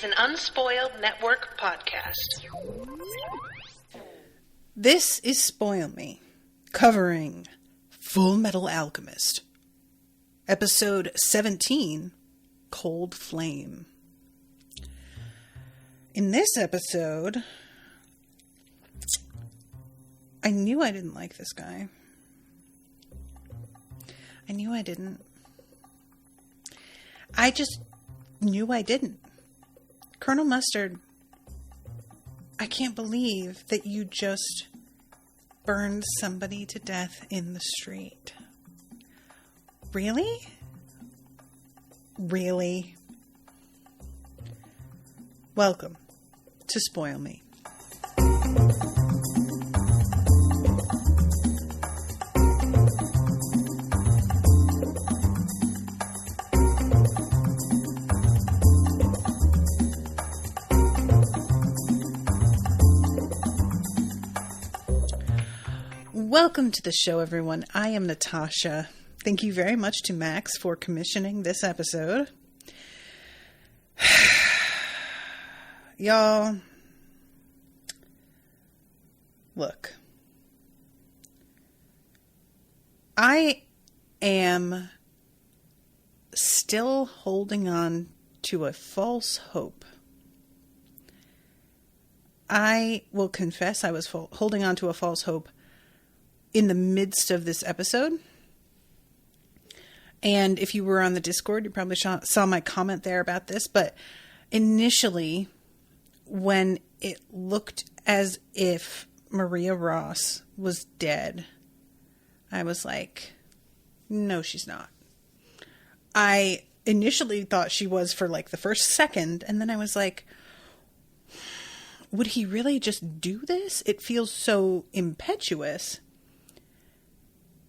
an Unspoiled Network podcast. This is Spoil Me, covering Fullmetal Alchemist, episode 17, Cold Flame. In this episode, I knew I didn't like this guy. I knew I didn't. I just knew I didn't. Colonel Mustard, I can't believe that you just burned somebody to death in the street. Really? Really? Welcome to Spoil Me. Welcome to the show, everyone. I am Natasha. Thank you very much to Max for commissioning this episode. Y'all, look. I am still holding on to a false hope. I will confess I was holding on to a false hope in the midst of this episode. And if you were on the Discord, you probably saw my comment there about this. But initially, when it looked as if Maria Ross was dead, I was like, no, she's not. I initially thought she was for like the first second. And then I was like, would he really just do this? It feels so impetuous.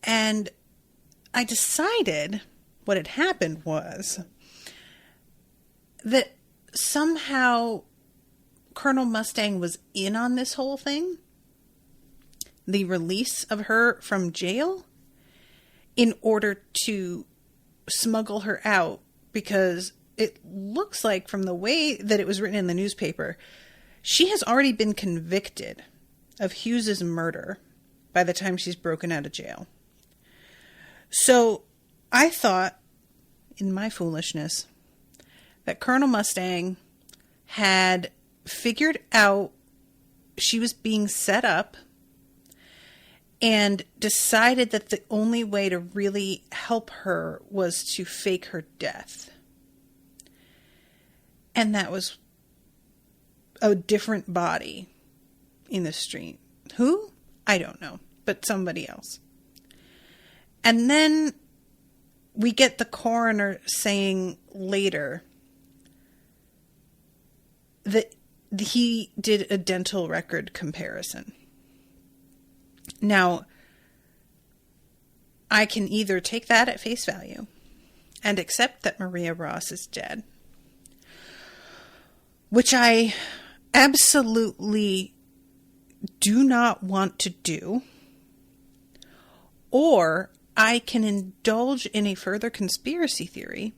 And I decided what had happened was that somehow Colonel Mustang was in on this whole thing, the release of her from jail, in order to smuggle her out, because it looks like from the way that it was written in the newspaper, she has already been convicted of Hughes's murder by the time she's broken out of jail. So I thought, in my foolishness, that Colonel Mustang had figured out she was being set up and decided that the only way to really help her was to fake her death. And that was a different body in the street. Who? I don't know, but somebody else. And then we get the coroner saying later that he did a dental record comparison. Now, I can either take that at face value and accept that Maria Ross is dead, which I absolutely do not want to do, or I can indulge in a further conspiracy theory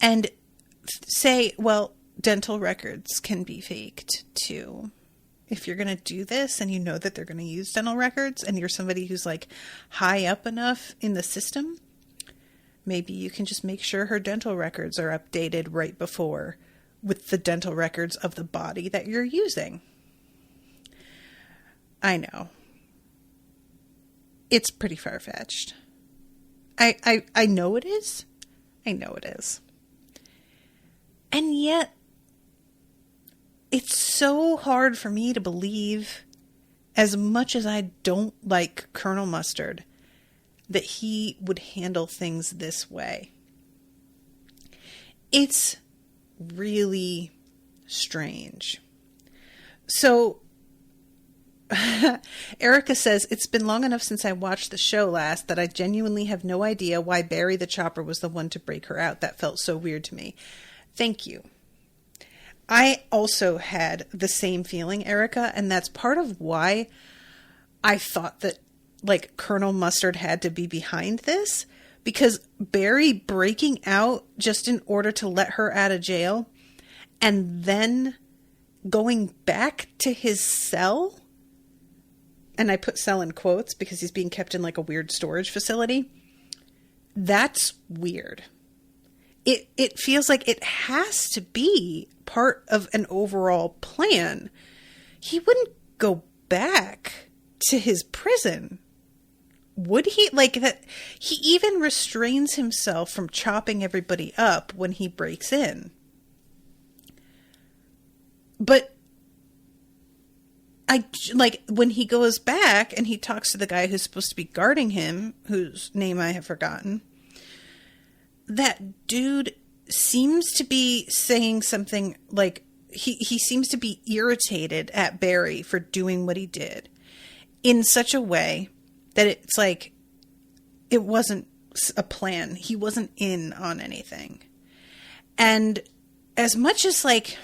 and say, well, dental records can be faked too. If you're going to do this and you know that they're going to use dental records and you're somebody who's like high up enough in the system, maybe you can just make sure her dental records are updated right before with the dental records of the body that you're using. I know. It's pretty far-fetched. I know it is. I know it is. And yet, it's so hard for me to believe, as much as I don't like Colonel Mustard, that he would handle things this way. It's really strange. So, Erica says, it's been long enough since I watched the show last that I genuinely have no idea why Barry the Chopper was the one to break her out. That felt so weird to me. Thank you. I also had the same feeling, Erica, and that's part of why I thought that, like, Colonel Mustard had to be behind this, because Barry breaking out just in order to let her out of jail and then going back to his cell, and I put cell in quotes because he's being kept in like a weird storage facility. That's weird. It feels like it has to be part of an overall plan. He wouldn't go back to his prison, would he? Like that, he even restrains himself from chopping everybody up when he breaks in. But I like when he goes back and he talks to the guy who's supposed to be guarding him, whose name I have forgotten. That dude seems to be saying something like he seems to be irritated at Barry for doing what he did in such a way that it's like it wasn't a plan. He wasn't in on anything. And as much as like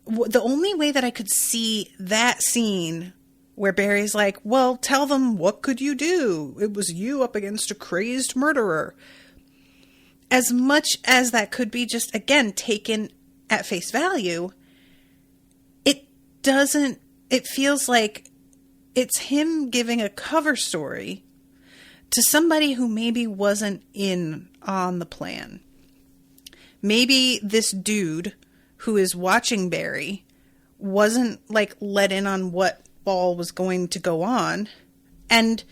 the only way that I could see that scene where Barry's like, well, tell them, what could you do? It was you up against a crazed murderer. As much as that could be just, again, taken at face value, it feels like it's him giving a cover story to somebody who maybe wasn't in on the plan. Maybe this dude who is watching Barry wasn't like let in on what all was going to go on and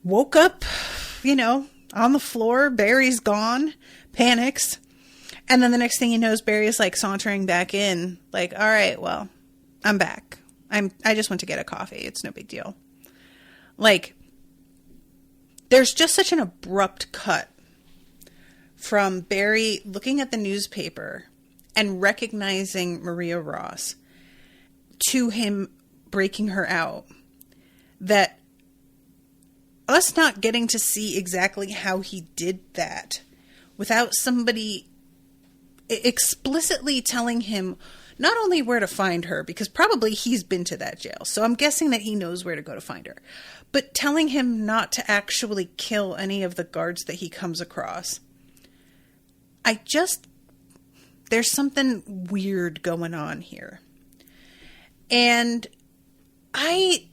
woke up, on the floor. Barry's gone, panics. And then the next thing he knows, Barry is like sauntering back in like, all right, well, I'm back. I just went to get a coffee. It's no big deal. Like, there's just such an abrupt cut from Barry looking at the newspaper and recognizing Maria Ross to him breaking her out, that us not getting to see exactly how he did that without somebody explicitly telling him not only where to find her, because probably he's been to that jail, so I'm guessing that he knows where to go to find her, but telling him not to actually kill any of the guards that he comes across. There's something weird going on here. And I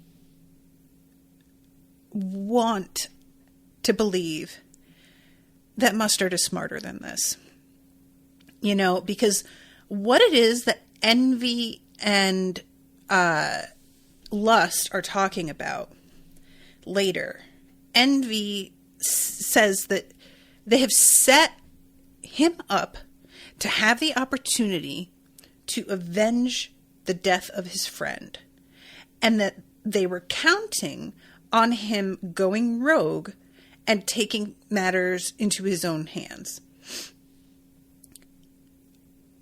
want to believe that Mustard is smarter than this. Because what it is that Envy and Lust are talking about later, Envy says that they have set him up to have the opportunity to avenge the death of his friend, and that they were counting on him going rogue and taking matters into his own hands.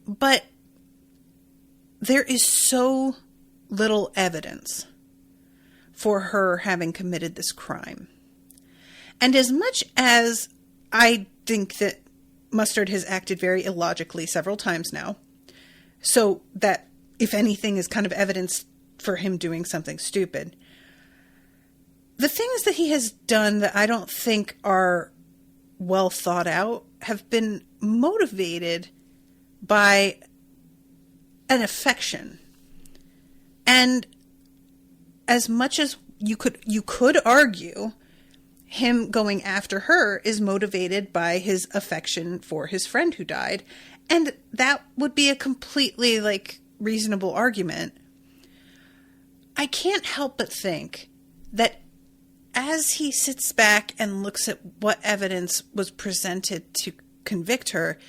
But there is so little evidence for her having committed this crime. And as much as I think that Mustard has acted very illogically several times now, so that, if anything, is kind of evidence for him doing something stupid, the things that he has done that I don't think are well thought out have been motivated by an affection. And as much as you could argue him going after her is motivated by his affection for his friend who died, and that would be a completely reasonable argument, I can't help but think that as he sits back and looks at what evidence was presented to convict her,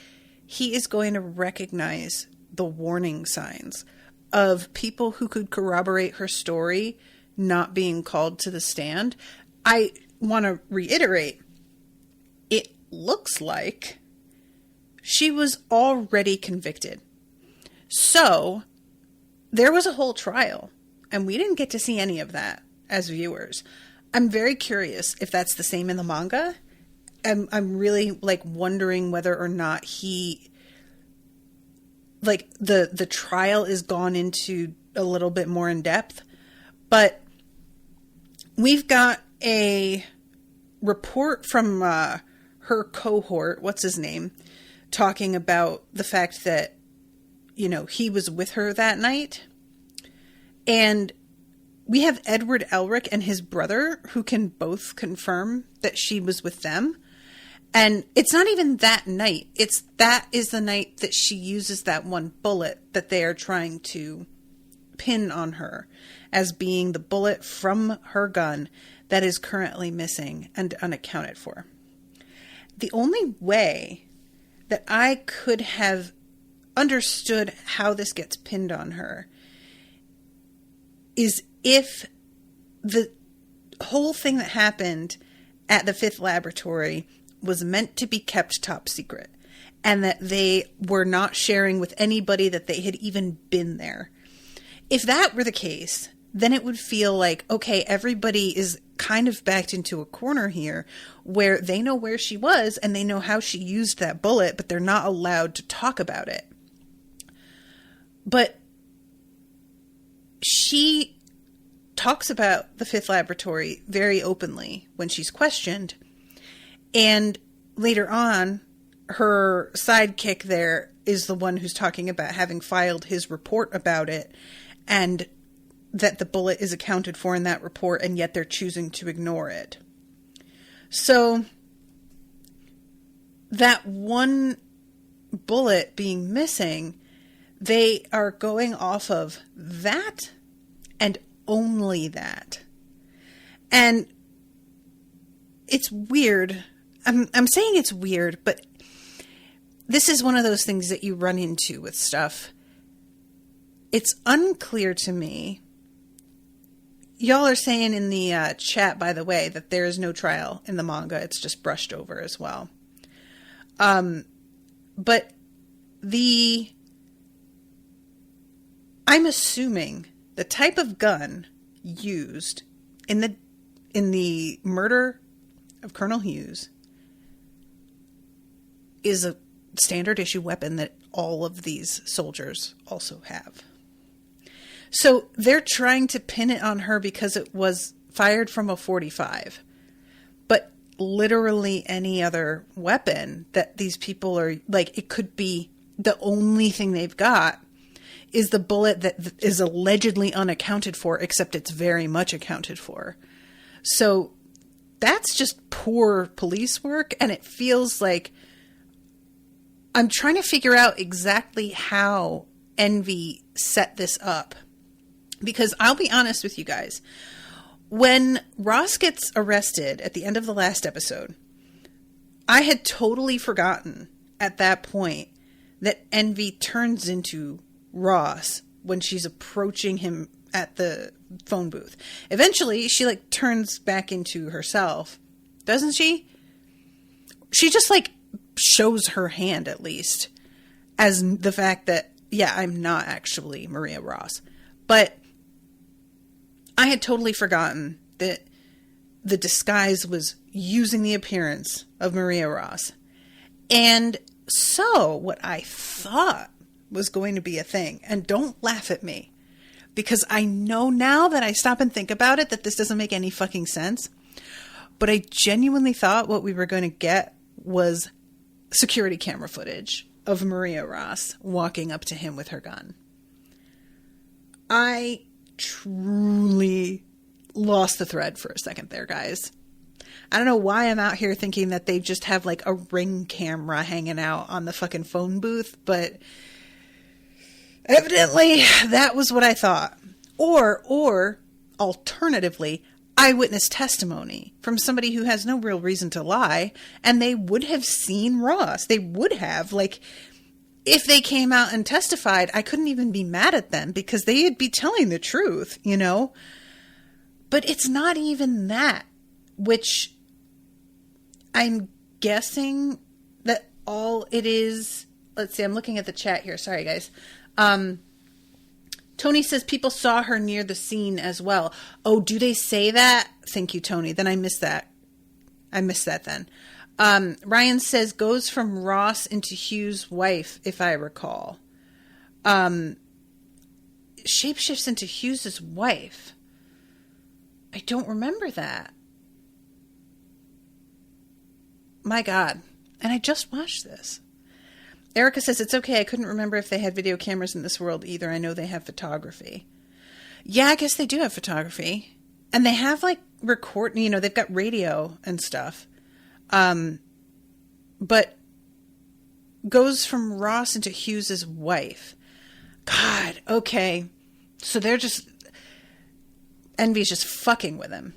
he is going to recognize the warning signs of people who could corroborate her story not being called to the stand. I want to reiterate, it looks like she was already convicted. So there was a whole trial, and we didn't get to see any of that as viewers. I'm very curious if that's the same in the manga. I'm really wondering whether or not he the trial is gone into a little bit more in depth. But we've got a report from her cohort, what's his name, talking about the fact that, you know, he was with her that night. And we have Edward Elric and his brother who can both confirm that she was with them. And it's not even that night. That is the night that she uses that one bullet that they are trying to pin on her as being the bullet from her gun that is currently missing and unaccounted for. The only way that I could have understood how this gets pinned on her is if the whole thing that happened at the 5th laboratory was meant to be kept top secret, and that they were not sharing with anybody that they had even been there. If that were the case, then it would feel like, okay, everybody is kind of backed into a corner here where they know where she was and they know how she used that bullet, but they're not allowed to talk about it. But she talks about the 5th laboratory very openly when she's questioned. And later on, her sidekick there is the one who's talking about having filed his report about it, and that the bullet is accounted for in that report, and yet they're choosing to ignore it. So that one bullet being missing, they are going off of that and only that. And it's weird. I'm saying it's weird, but this is one of those things that you run into with stuff. It's unclear to me. Y'all are saying in the chat, by the way, that there is no trial in the manga. It's just brushed over as well. But I'm assuming the type of gun used in the murder of Colonel Hughes is a standard issue weapon that all of these soldiers also have. So they're trying to pin it on her because it was fired from a .45. But literally any other weapon that these people are, like, it could be the only thing they've got is the bullet that is allegedly unaccounted for, except it's very much accounted for. So that's just poor police work, and it feels like I'm trying to figure out exactly how Envy set this up. Because I'll be honest with you guys, when Ross gets arrested at the end of the last episode, I had totally forgotten at that point that Envy turns into Ross when she's approaching him at the phone booth. Eventually, she like turns back into herself, doesn't she? She just like shows her hand, at least, as the fact that, yeah, I'm not actually Maria Ross. But I had totally forgotten that the disguise was using the appearance of Maria Ross. And so what I thought was going to be a thing, and don't laugh at me, because I know now that I stop and think about it that this doesn't make any fucking sense. But I genuinely thought what we were going to get was security camera footage of Maria Ross walking up to him with her gun. I truly lost the thread for a second there, guys. I don't know why I'm out here thinking that they just have like a Ring camera hanging out on the fucking phone booth, but evidently that was what I thought. Or alternatively, eyewitness testimony from somebody who has no real reason to lie, and they would have seen Ross. They would have, like, if they came out and testified, I couldn't even be mad at them because they'd be telling the truth, you know? But it's not even that, which I'm guessing that all it is. Let's see, I'm looking at the chat here. Sorry, guys. Tony says people saw her near the scene as well. Oh, do they say that? Thank you, Tony. Then I missed that. I missed that then. Ryan says goes from Ross into Hughes' wife, if I recall. Shapeshifts into Hughes' wife. I don't remember that. My God. And I just watched this. Erica says, it's okay. I couldn't remember if they had video cameras in this world either. I know they have photography. Yeah, I guess they do have photography. And they have, like, they've got radio and stuff. But goes from Ross into Hughes's wife. God, okay. So they're just... Envy's just fucking with him.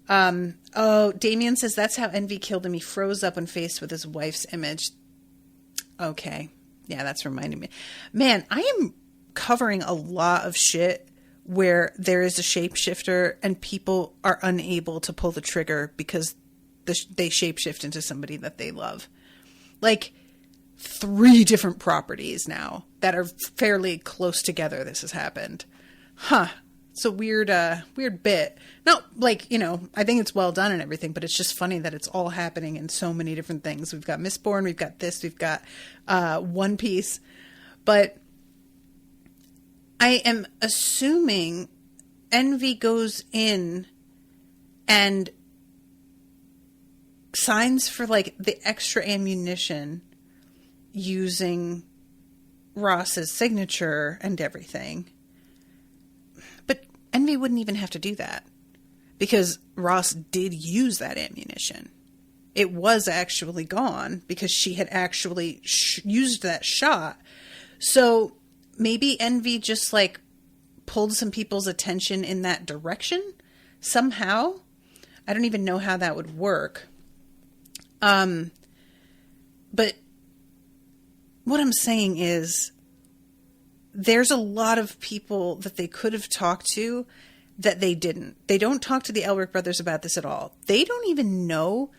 Damien says that's how Envy killed him. He froze up when faced with his wife's image. Okay. Yeah, that's reminding me. Man, I am covering a lot of shit where there is a shapeshifter and people are unable to pull the trigger because they shapeshift into somebody that they love. Like 3 different properties now that are fairly close together. This has happened. Huh. It's a weird bit. No, like, I think it's well done and everything, but it's just funny that it's all happening in so many different things. We've got Mistborn, we've got this, we've got One Piece. But I am assuming Envy goes in and signs for, like, the extra ammunition using Ross's signature and everything. Envy wouldn't even have to do that because Ross did use that ammunition. It was actually gone because she had actually used that shot. So maybe Envy just like pulled some people's attention in that direction somehow. I don't even know how that would work. But what I'm saying is, there's a lot of people that they could have talked to that they didn't. They don't talk to the Elric brothers about this at all. They don't even know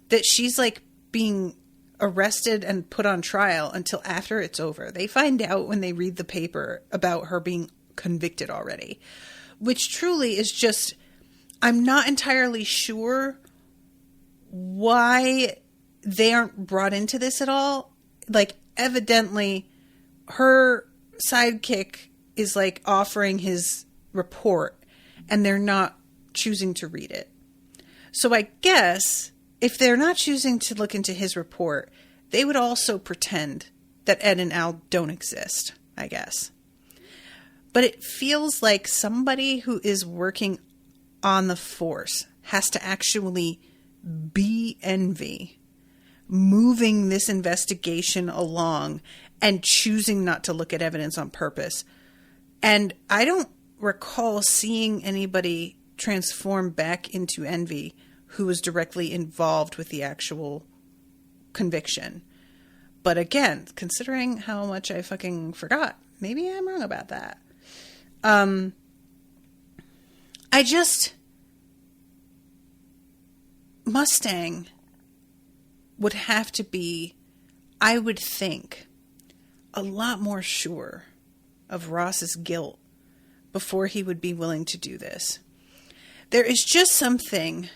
that she's like being arrested and put on trial until after it's over. They find out when they read the paper about her being convicted already, which truly is just, I'm not entirely sure why they aren't brought into this at all. Like, evidently her sidekick is like offering his report and they're not choosing to read it. So I guess if they're not choosing to look into his report, they would also pretend that Ed and Al don't exist, I guess. But it feels like somebody who is working on the Force has to actually be Envy, moving this investigation along and choosing not to look at evidence on purpose. And I don't recall seeing anybody transform back into Envy who was directly involved with the actual conviction. But again, considering how much I fucking forgot, maybe I'm wrong about that. Mustang would have to be, I would think, a lot more sure of Ross's guilt before he would be willing to do this. There is something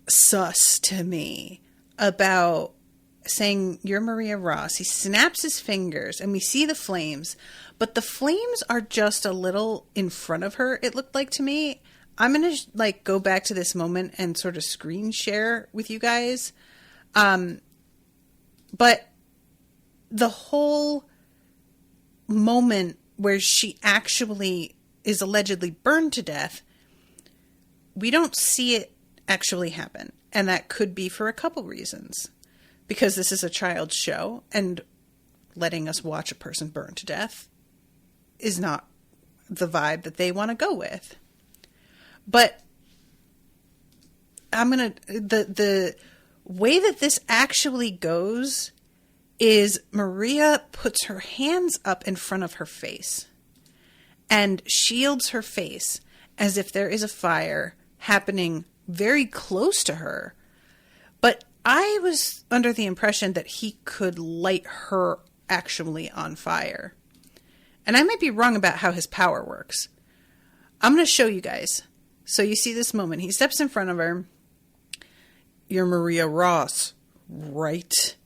sus to me about saying, you're Maria Ross. He snaps his fingers and we see the flames, but the flames are just a little in front of her, it looked like to me. I'm going to go back to this moment and sort of screen share with you guys. But the whole moment where she actually is allegedly burned to death, we don't see it actually happen. And that could be for a couple reasons. Because this is a child's show and letting us watch a person burn to death is not the vibe that they want to go with. But the way that this actually goes is Maria puts her hands up in front of her face and shields her face as if there is a fire happening very close to her. But I was under the impression that he could light her actually on fire. And I might be wrong about how his power works. I'm going to show you guys. So you see this moment. He steps in front of her. You're Maria Ross, right?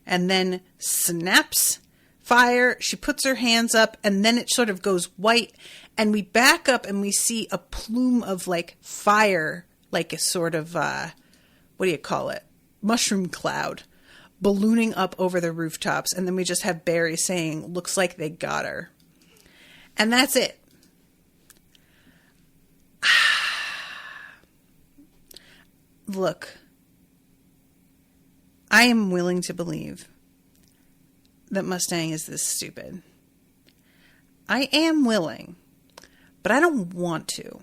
And then snaps fire. She puts her hands up and then it sort of goes white. And we back up and we see a plume of fire, like a sort of, what do you call it? mushroom cloud ballooning up over the rooftops. And then we just have Barry saying, looks like they got her. And that's it. Look, I am willing to believe that Mustang is this stupid. I am willing, but I don't want to.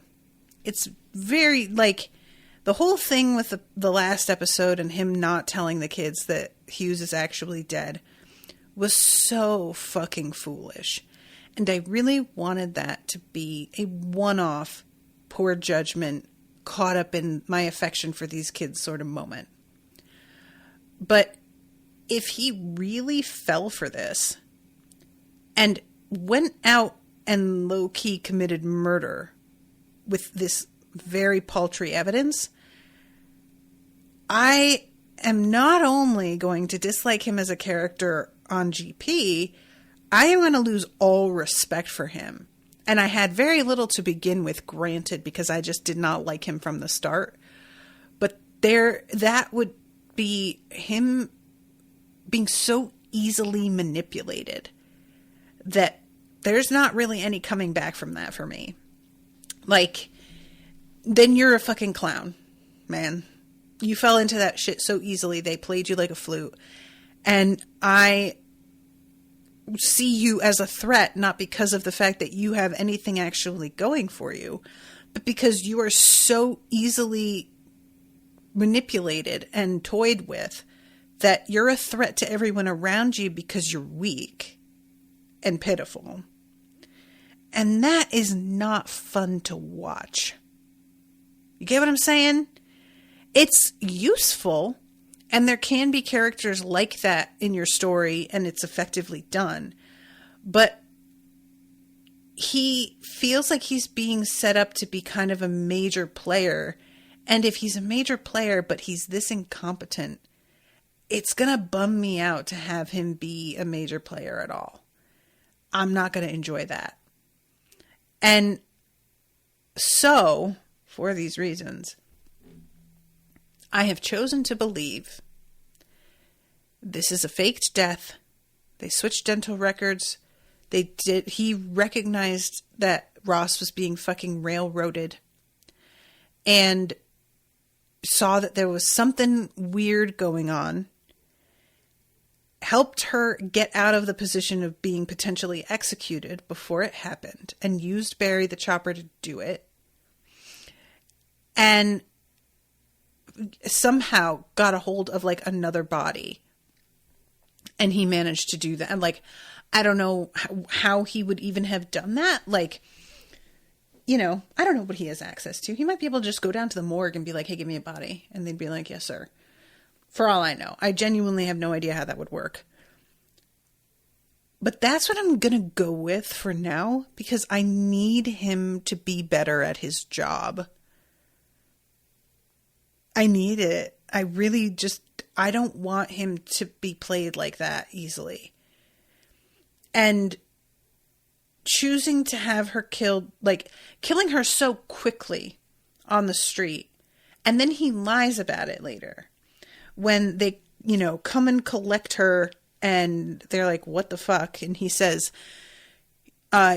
It's very, like, the whole thing with the last episode and him not telling the kids that Hughes is actually dead was so fucking foolish. And I really wanted that to be a one-off, poor judgment, caught up in my affection for these kids sort of moment. But if he really fell for this and went out and low-key committed murder with this very paltry evidence, I am not only going to dislike him as a character on GP, I am going to lose all respect for him. And I had very little to begin with, granted, because I just did not like him from the start. But that would be him being so easily manipulated that there's not really any coming back from that for me. Like, then you're a fucking clown, man. You fell into that shit so easily. They played you like a flute. And I see you as a threat, not because of the fact that you have anything actually going for you, but because you are so easily manipulated and toyed with that you're a threat to everyone around you because you're weak and pitiful. And that is not fun to watch. You get what I'm saying? It's useful, and there can be characters like that in your story, and it's effectively done. But he feels like he's being set up to be kind of a major player. And if he's a major player, but he's this incompetent, it's going to bum me out to have him be a major player at all. I'm not going to enjoy that. And so, for these reasons, I have chosen to believe this is a faked death. They switched dental records. He recognized that Ross was being fucking railroaded and saw that there was something weird going on, helped her get out of the position of being potentially executed before it happened, and used Barry the Chopper to do it, and somehow got a hold of like another body, and he managed to do that. And like, I don't know how he would even have done that. Like, you know, I don't know what he has access to. He might be able to just go down to the morgue and be like, hey, give me a body. And they'd be like, yes, sir. For all I know. I genuinely have no idea how that would work. But that's what I'm going to go with for now, because I need him to be better at his job. I need it. I really just, I don't want him to be played like that easily. And choosing to have her killed, like killing her so quickly on the street, and then he lies about it later when they, you know, come and collect her and they're like, what the fuck? And he says,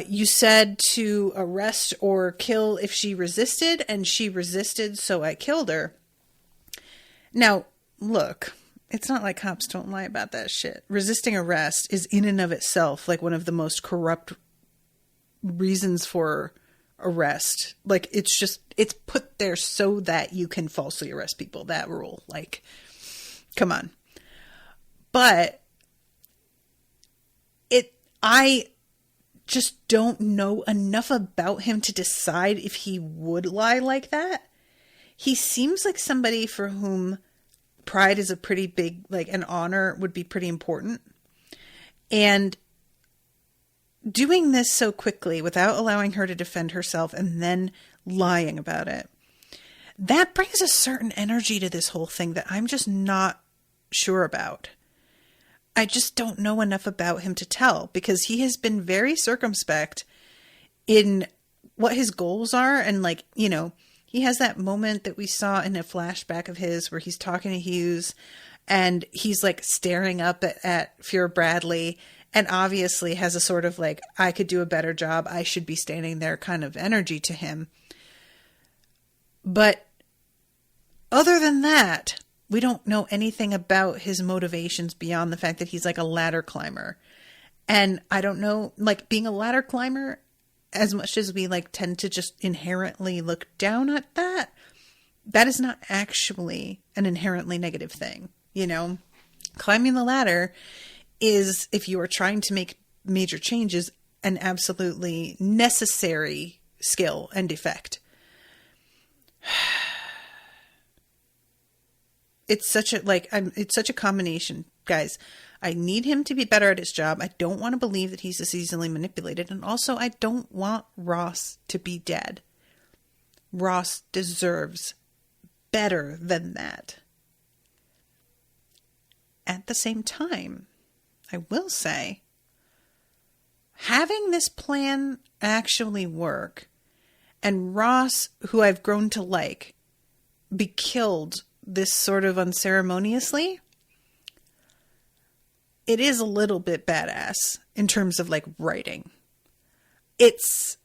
you said to arrest or kill if she resisted, and she resisted, so I killed her. Now, look, it's not like cops don't lie about that shit. Resisting arrest is in and of itself like one of the most corrupt reasons for arrest. Like, it's just, it's put there so that you can falsely arrest people. That rule, like, come on. But I just don't know enough about him to decide if he would lie like that. He seems like somebody for whom pride is a pretty big, like, an honor would be pretty important. And doing this so quickly without allowing her to defend herself and then lying about it, that brings a certain energy to this whole thing that I'm just not sure about. I just don't know enough about him to tell, because he has been very circumspect in what his goals are. And, like, you know, he has that moment that we saw in a flashback of his where he's talking to Hughes and he's like staring up at Fuhrer Bradley and obviously has a sort of like, I could do a better job, I should be standing there kind of energy to him. But other than that, we don't know anything about his motivations beyond the fact that he's like a ladder climber. And I don't know, like being a ladder climber, as much as we like tend to just inherently look down at that, that is not actually an inherently negative thing. You know, climbing the ladder is, if you are trying to make major changes, an absolutely necessary skill and effect. It's such a, like, it's such a combination, guys. I need him to be better at his job. I don't want to believe that he's this easily manipulated. And also, I don't want Ross to be dead. Ross deserves better than that. At the same time, I will say, having this plan actually work and Ross, who I've grown to like, be killed this sort of unceremoniously, it is a little bit badass in terms of like writing. It's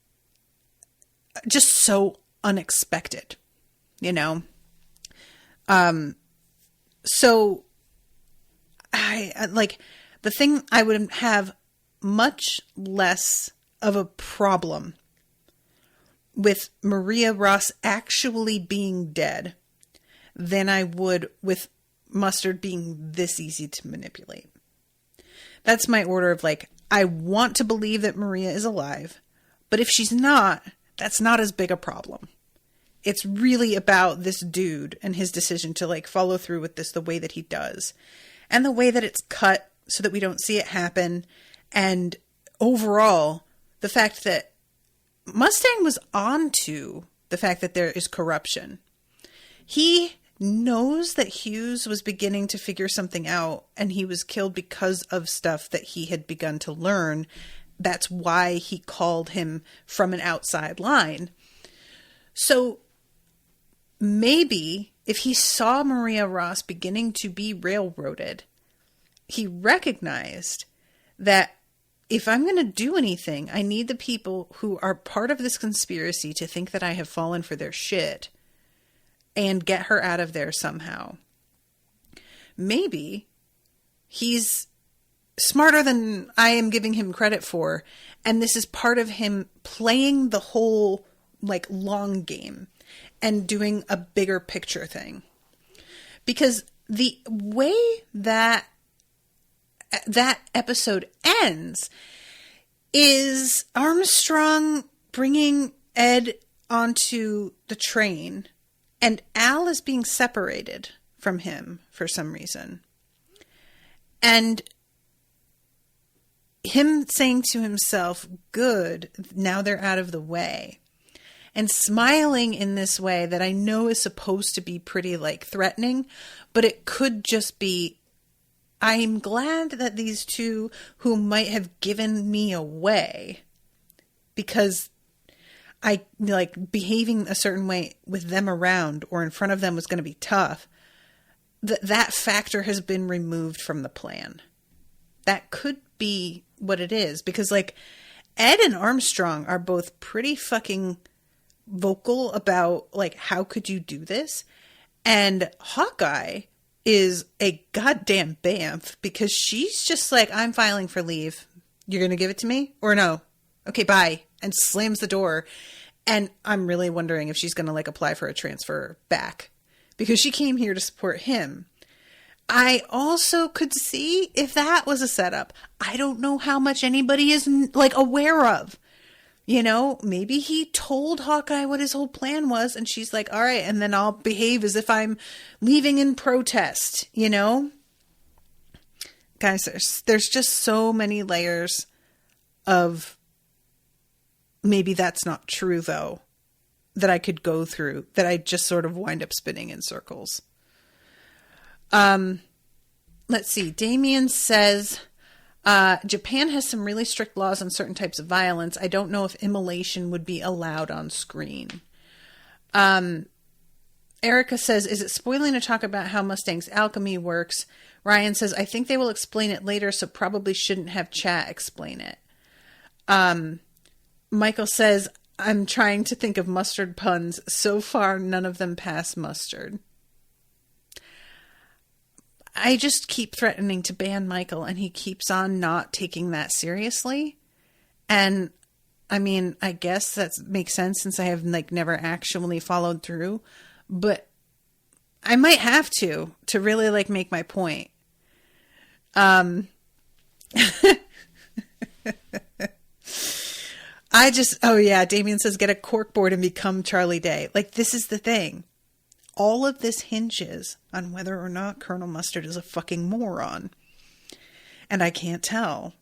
just so unexpected, you know? So I like, the thing I would have much less of a problem with Maria Ross actually being dead than I would with Mustard being this easy to manipulate. That's my order of like, I want to believe that Maria is alive, but if she's not, that's not as big a problem. It's really about this dude and his decision to like follow through with this the way that he does. And the way that it's cut so that we don't see it happen. And overall, the fact that Mustang was onto the fact that there is corruption. He knows that Hughes was beginning to figure something out and he was killed because of stuff that he had begun to learn. That's why he called him from an outside line. So maybe if he saw Maria Ross beginning to be railroaded, he recognized that if I'm going to do anything, I need the people who are part of this conspiracy to think that I have fallen for their shit and get her out of there somehow. Maybe he's smarter than I am giving him credit for, and this is part of him playing the whole like long game and doing a bigger picture thing. Because the way that episode ends is Armstrong bringing Ed onto the train and Al is being separated from him for some reason. And him saying to himself, good, now they're out of the way. And smiling in this way that I know is supposed to be pretty like threatening, but it could just be, I'm glad that these two who might have given me away because I like behaving a certain way with them around or in front of them was going to be tough. That factor has been removed from the plan. That could be what it is because like Ed and Armstrong are both pretty fucking vocal about like, how could you do this? And Hawkeye is a goddamn bamf because she's just like, I'm filing for leave. You're going to give it to me or no? Okay, bye. And slams the door. And I'm really wondering if she's going to like apply for a transfer back because she came here to support him. I also could see if that was a setup. I don't know how much anybody is like aware of. You know, maybe he told Hawkeye what his whole plan was and she's like, all right, and then I'll behave as if I'm leaving in protest, you know? Guys, there's just so many layers of maybe that's not true, though, that I could go through, that I just sort of wind up spinning in circles. Let's see. Damien says, Japan has some really strict laws on certain types of violence. I don't know if immolation would be allowed on screen. Erica says, is it spoiling to talk about how Mustang's alchemy works? Ryan says, I think they will explain it later, so probably shouldn't have chat explain it. Michael says, I'm trying to think of mustard puns. So far, none of them pass mustard. I just keep threatening to ban Michael, and he keeps on not taking that seriously. And, I mean, I guess that makes sense since I have, like, never actually followed through. But I might have to really, like, make my point. Oh yeah, Damien says, get a corkboard and become Charlie Day. Like, this is the thing. All of this hinges on whether or not Colonel Mustard is a fucking moron. And I can't tell.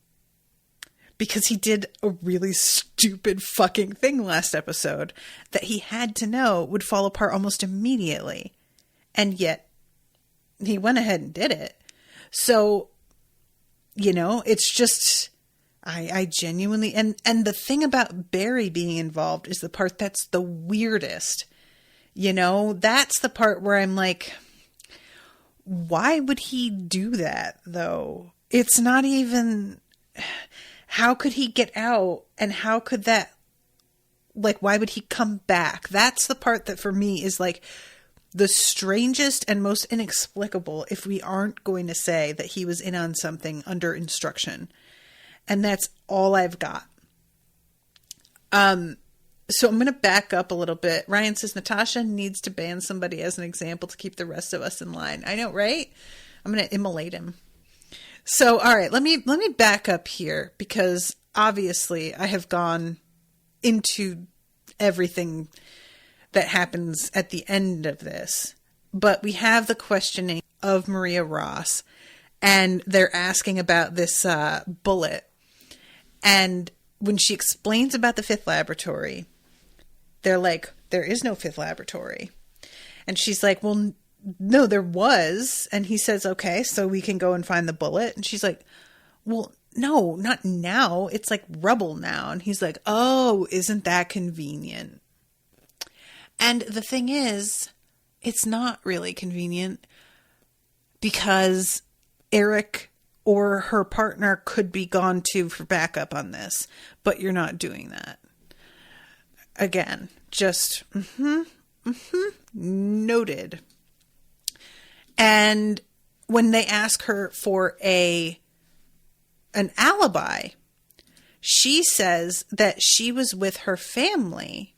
Because he did a really stupid fucking thing last episode that he had to know would fall apart almost immediately. And yet, he went ahead and did it. So, you know, it's just... I genuinely... And the thing about Barry being involved is the part that's the weirdest. You know, that's the part where I'm like, why would he do that, though? It's not even... How could he get out? And how could that... Like, why would he come back? That's the part that for me is like the strangest and most inexplicable if we aren't going to say that he was in on something under instruction. And that's all I've got. So I'm going to back up a little bit. Ryan says, Natasha needs to ban somebody as an example to keep the rest of us in line. I know, right? I'm going to immolate him. So, all right, let me back up here because obviously I have gone into everything that happens at the end of this. But we have the questioning of Maria Ross, and they're asking about this bullet. And when she explains about the fifth laboratory, they're like, there is no fifth laboratory. And she's like, well, no, there was. And he says, okay, so we can go and find the bullet. And she's like, well, no, not now. It's like rubble now. And he's like, oh, isn't that convenient? And the thing is, it's not really convenient because Eric or her partner could be gone too for backup on this, but you're not doing that. Again, just noted. And when they ask her for an alibi, she says that she was with her family.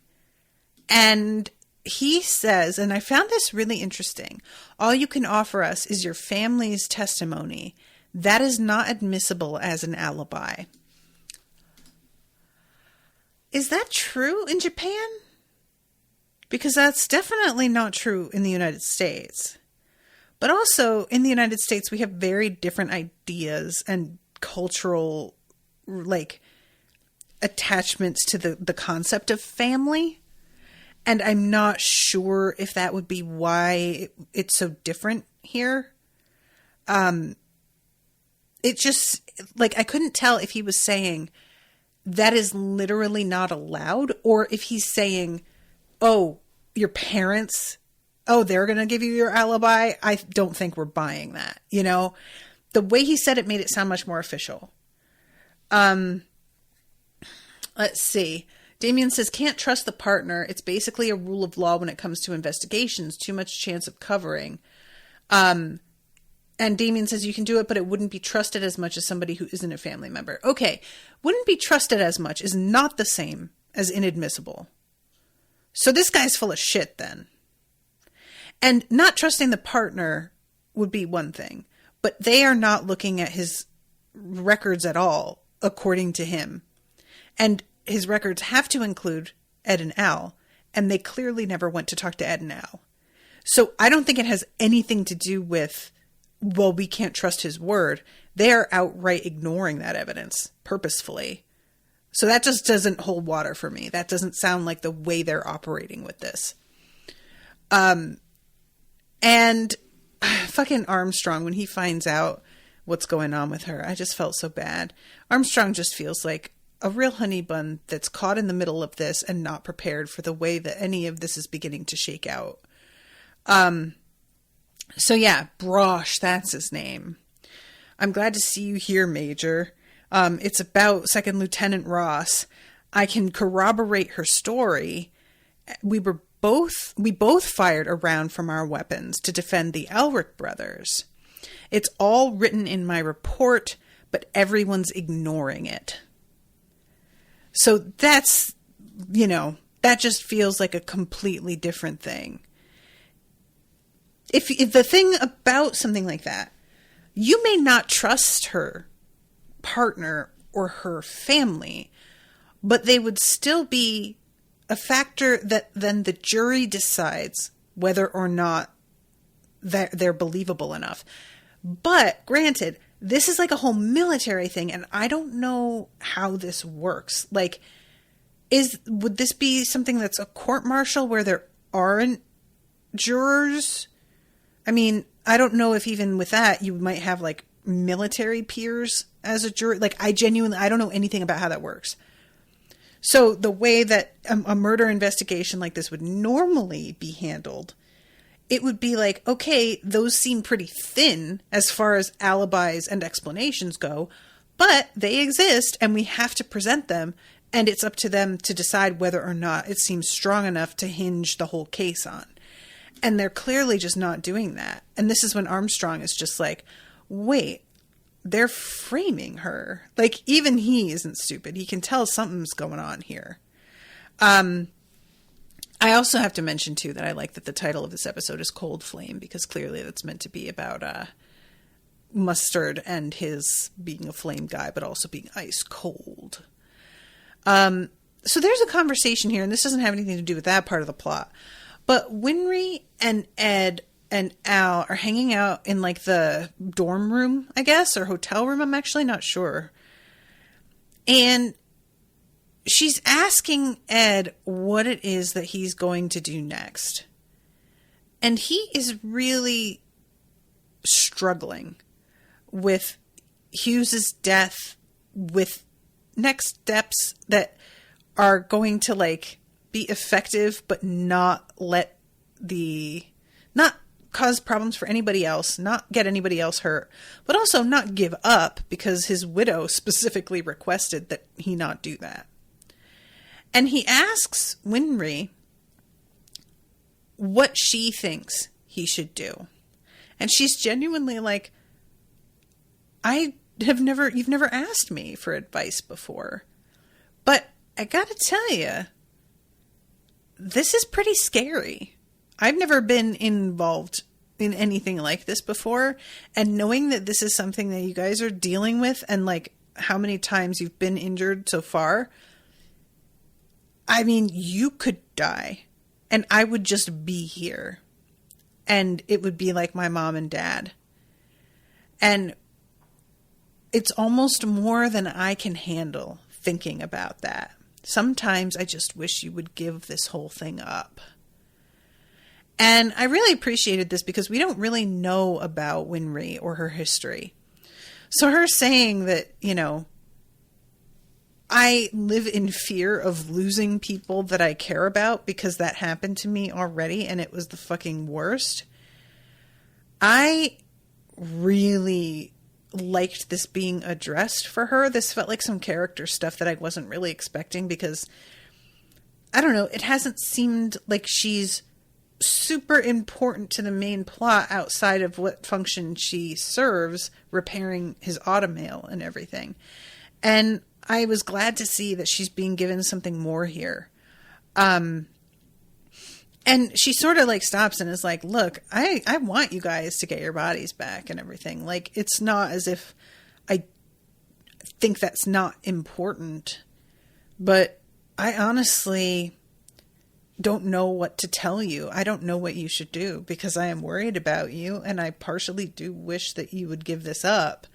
And he says, and I found this really interesting, all you can offer us is your family's testimony. That is not admissible as an alibi. Is that true in Japan? Because that's definitely not true in the United States. But also in the United States, we have very different ideas and cultural, like, attachments to the concept of family. And I'm not sure if that would be why it's so different here. It just, like, I couldn't tell if he was saying that is literally not allowed, or if he's saying, oh, your parents, oh, they're going to give you your alibi. I don't think we're buying that. You know, the way he said it made it sound much more official. Let's see. Damien says, can't trust the partner. It's basically a rule of law when it comes to investigations. Too much chance of covering. And Damien says you can do it, but it wouldn't be trusted as much as somebody who isn't a family member. Okay, wouldn't be trusted as much is not the same as inadmissible. So this guy's full of shit then. And not trusting the partner would be one thing, but they are not looking at his records at all, according to him. And his records have to include Ed and Al, and they clearly never went to talk to Ed and Al. So I don't think it has anything to do with, well, we can't trust his word. They are outright ignoring that evidence purposefully. So that just doesn't hold water for me. That doesn't sound like the way they're operating with this. And fucking Armstrong, when he finds out what's going on with her, I just felt so bad. Armstrong just feels like a real honey bun that's caught in the middle of this and not prepared for the way that any of this is beginning to shake out. So yeah, Brosh, that's his name. I'm glad to see you here, Major. It's about Second Lieutenant Ross. I can corroborate her story. We both fired a round from our weapons to defend the Elric brothers. It's all written in my report, but everyone's ignoring it. So that's, that just feels like a completely different thing. If the thing about something like that, you may not trust her partner or her family, but they would still be a factor that then the jury decides whether or not they're believable enough. But granted, this is like a whole military thing, and I don't know how this works. Like, would this be something that's a court-martial where there aren't jurors? I mean, I don't know if even with that, you might have like military peers as a jury. Like, I don't know anything about how that works. So the way that a murder investigation like this would normally be handled, it would be like, okay, those seem pretty thin as far as alibis and explanations go, but they exist and we have to present them, and it's up to them to decide whether or not it seems strong enough to hinge the whole case on. And they're clearly just not doing that. And this is when Armstrong is just like, wait, they're framing her. Like, even he isn't stupid. He can tell something's going on here. I also have to mention, too, that I like that the title of this episode is Cold Flame, because clearly that's meant to be about Mustard and his being a flame guy, but also being ice cold. So there's a conversation here, and this doesn't have anything to do with that part of the plot. But Winry and Ed and Al are hanging out in like the dorm room, I guess, or hotel room. I'm actually not sure. And she's asking Ed what it is that he's going to do next. And he is really struggling with Hughes's death, with next steps that are going to like be effective, but not cause problems for anybody else, not get anybody else hurt, but also not give up, because his widow specifically requested that he not do that. And he asks Winry what she thinks he should do. And she's genuinely like, you've never asked me for advice before, but I gotta tell you, this is pretty scary. I've never been involved in anything like this before, and knowing that this is something that you guys are dealing with, and like how many times you've been injured so far, I mean, you could die, and I would just be here, and it would be like my mom and dad, and it's almost more than I can handle thinking about that. Sometimes I just wish you would give this whole thing up. And I really appreciated this because we don't really know about Winry or her history. So her saying that, I live in fear of losing people that I care about because that happened to me already and it was the fucking worst. I really liked this being addressed for her. This felt like some character stuff that I wasn't really expecting, because I don't know, it hasn't seemed like she's super important to the main plot outside of what function she serves, repairing his automail and everything. And I was glad to see that she's being given something more here. And she sort of like stops and is like, look, I want you guys to get your bodies back and everything. Like, it's not as if I think that's not important, but I honestly don't know what to tell you. I don't know what you should do, because I am worried about you, and I partially do wish that you would give this up.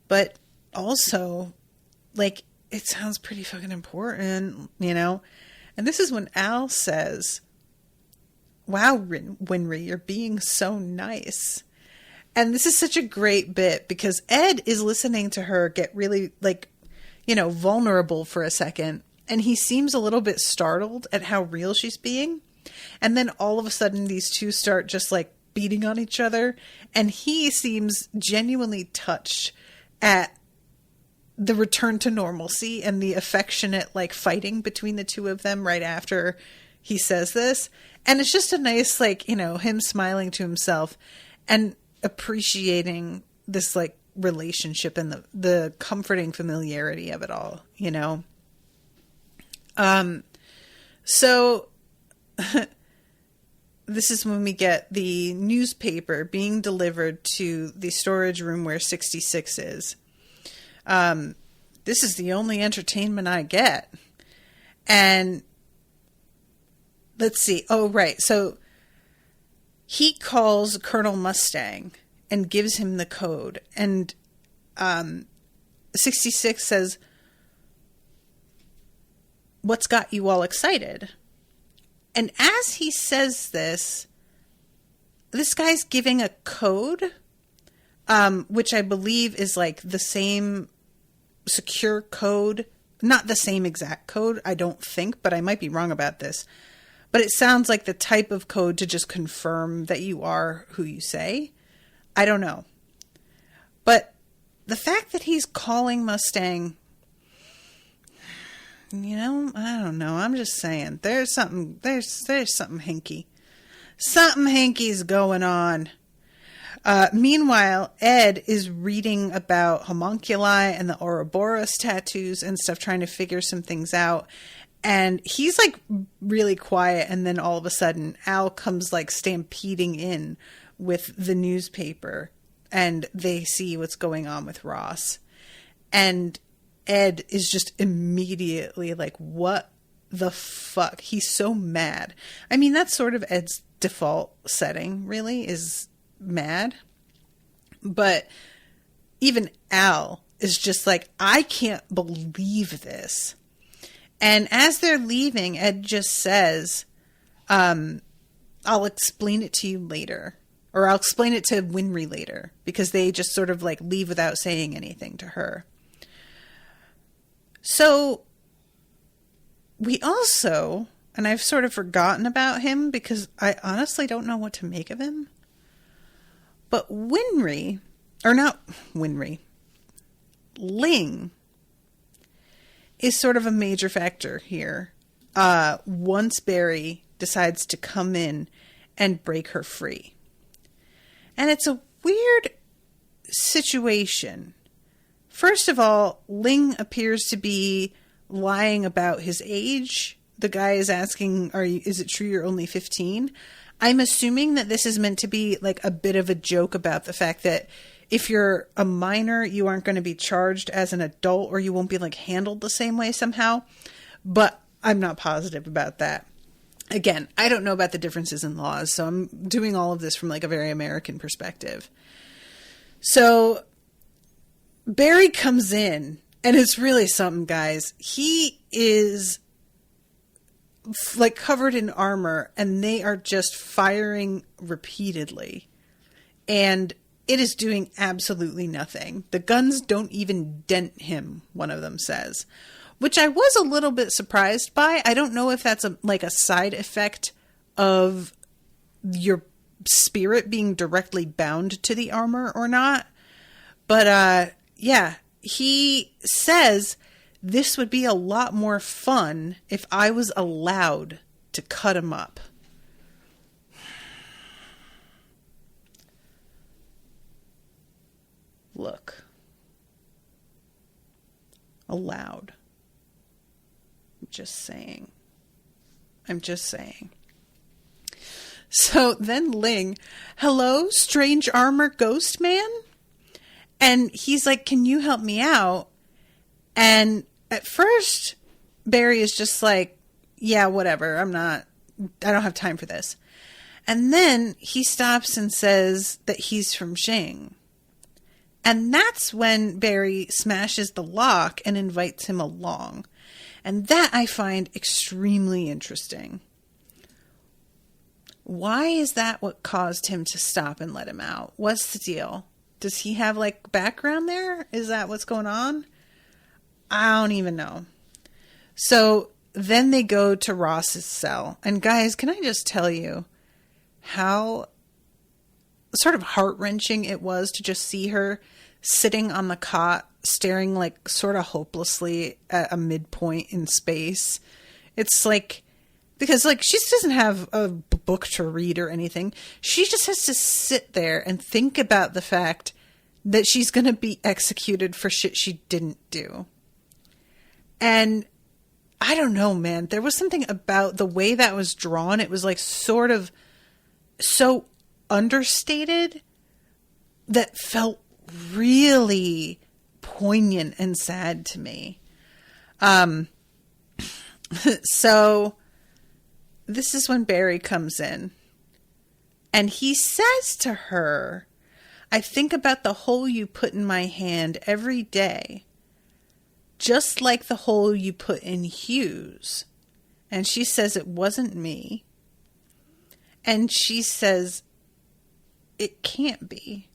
But also, like, it sounds pretty fucking important, And this is when Al says, wow, Winry, you're being so nice. And this is such a great bit, because Ed is listening to her get really, like, vulnerable for a second. And he seems a little bit startled at how real she's being. And then all of a sudden, these two start just like beating on each other. And he seems genuinely touched at the return to normalcy and the affectionate like fighting between the two of them right after he says this. And it's just a nice, like, him smiling to himself and appreciating this like relationship and the comforting familiarity of it all, So this is when we get the newspaper being delivered to the storage room where 66 is. This is the only entertainment I get. And let's see. Oh, right. So he calls Colonel Mustang and gives him the code. And 66 says, "What's got you all excited?" And as he says this guy's giving a code, which I believe is like the same secure code. Not the same exact code, I don't think, but I might be wrong about this. But it sounds like the type of code to just confirm that you are who you say. I don't know. But the fact that he's calling Mustang, I don't know. I'm just saying there's something hinky. Something hinky's going on. Meanwhile, Ed is reading about homunculi and the Ouroboros tattoos and stuff, trying to figure some things out. And he's like really quiet. And then all of a sudden, Al comes like stampeding in with the newspaper, and they see what's going on with Ross. And Ed is just immediately like, what the fuck? He's so mad. I mean, that's sort of Ed's default setting, really, is mad. But even Al is just like, I can't believe this. And as they're leaving, Ed just says, I'll explain it to you later. Or I'll explain it to Winry later. Because they just sort of like leave without saying anything to her. So we also, and I've sort of forgotten about him because I honestly don't know what to make of him. But Ling is sort of a major factor here. Once Barry decides to come in and break her free. And it's a weird situation. First of all, Ling appears to be lying about his age. The guy is asking, is it true you're only 15? I'm assuming that this is meant to be like a bit of a joke about the fact that if you're a minor, you aren't going to be charged as an adult, or you won't be like handled the same way somehow. But I'm not positive about that. Again, I don't know about the differences in laws, so I'm doing all of this from like a very American perspective. So Barry comes in, and it's really something, guys. He is like covered in armor, and they are just firing repeatedly. And it is doing absolutely nothing. The guns don't even dent him, one of them says. Which I was a little bit surprised by. I don't know if that's a side effect of your spirit being directly bound to the armor or not. But yeah, he says this would be a lot more fun if I was allowed to cut him up. Look. Allowed. I'm just saying. So then Ling, hello, strange armor ghost man? And he's like, can you help me out? And at first, Barry is just like, yeah, whatever. I don't have time for this. And then he stops and says that he's from Xing. And that's when Barry smashes the lock and invites him along. And that I find extremely interesting. Why is that what caused him to stop and let him out? What's the deal? Does he have like background there? Is that what's going on? I don't even know. So then they go to Ross's cell. And guys, can I just tell you how sort of heart-wrenching it was to just see her sitting on the cot, staring like sort of hopelessly at a midpoint in space. It's like, because like she doesn't have a book to read or anything. She just has to sit there and think about the fact that she's going to be executed for shit she didn't do. And I don't know, man. There was something about the way that was drawn. It was like sort of so understated that felt really poignant and sad to me. So this is when Barry comes in and he says to her, I think about the hole you put in my hand every day, just like the hole you put in Hugh's. And she says, it wasn't me. And she says, it can't be.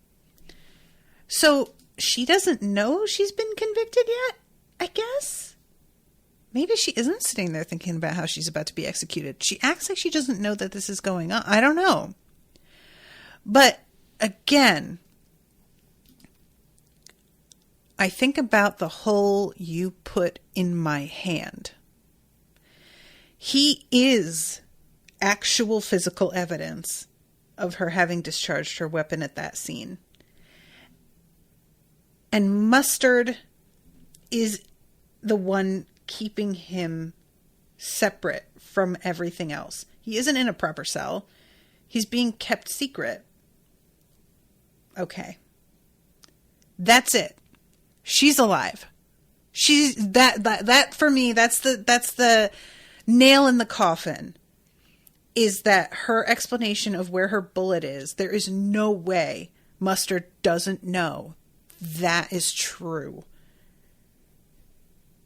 So she doesn't know she's been convicted yet, I guess. Maybe she isn't sitting there thinking about how she's about to be executed. She acts like she doesn't know that this is going on. I don't know. But again, I think about the hole you put in my hand. He is actual physical evidence of her having discharged her weapon at that scene. And Mustard is the one keeping him separate from everything else. He isn't in a proper cell. He's being kept secret. Okay. That's it. She's alive. She's that for me, that's the nail in the coffin. Is that her explanation of where her bullet is? There is no way Mustard doesn't know that is true.